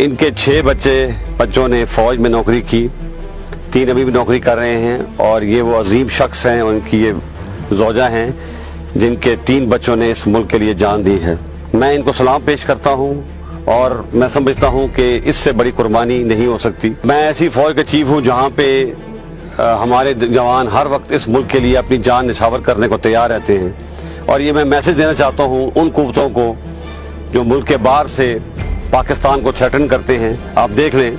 इनके 6 बच्चों ने फौज में नौकरी की, 3 अभी भी नौकरी कर रहे हैं और ये वो अजीम शख्स हैं, उनकी ये ज़ौजा हैं जिनके 3 बच्चों ने इस मुल्क के लिए जान दी है। मैं इनको सलाम पेश करता हूँ और मैं समझता हूँ कि इससे बड़ी कुर्बानी नहीं हो सकती। मैं ऐसी फौज का चीफ हूँ जहाँ पे हमारे जवान हर वक्त इस मुल्क के लिए अपनी जान निछावर करने को तैयार रहते हैं और ये मैं मैसेज देना चाहता हूँ उन कुव्वतों को जो मुल्क के बाहर से पाकिस्तान को थ्रेटन करते हैं। आप देख लें,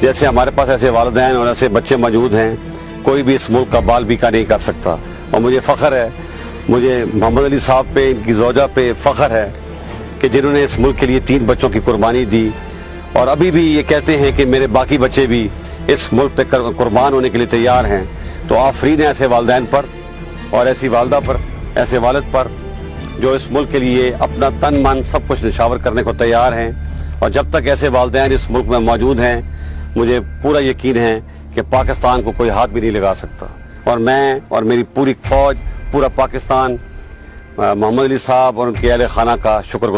जैसे हमारे पास ऐसे वालिदैन और ऐसे बच्चे मौजूद हैं, कोई भी इस मुल्क का बाल बीका नहीं कर सकता। और मुझे फ़ख्र है, मुझे मोहम्मद अली साहब पे, इनकी ज़ौजा पे फ़ख्र है कि जिन्होंने इस मुल्क के लिए 3 बच्चों की कुर्बानी दी और अभी भी ये कहते हैं कि मेरे बाकी बच्चे भी इस मुल्क पे कुर्बान होने के लिए तैयार हैं। तो आफरीन है ऐसे वालिदैन पर और ऐसी वालदा पर, ऐसे वालिद पर जो इस मुल्क के लिए अपना तन मन सब कुछ निछावर करने को तैयार हैं। और जब तक ऐसे वालिदैन इस मुल्क में मौजूद हैं, मुझे पूरा यकीन है कि पाकिस्तान को कोई हाथ भी नहीं लगा सकता। और मैं और मेरी पूरी फौज, पूरा पाकिस्तान मोहम्मद अली साहब और उनके अहले खाना का शुक्र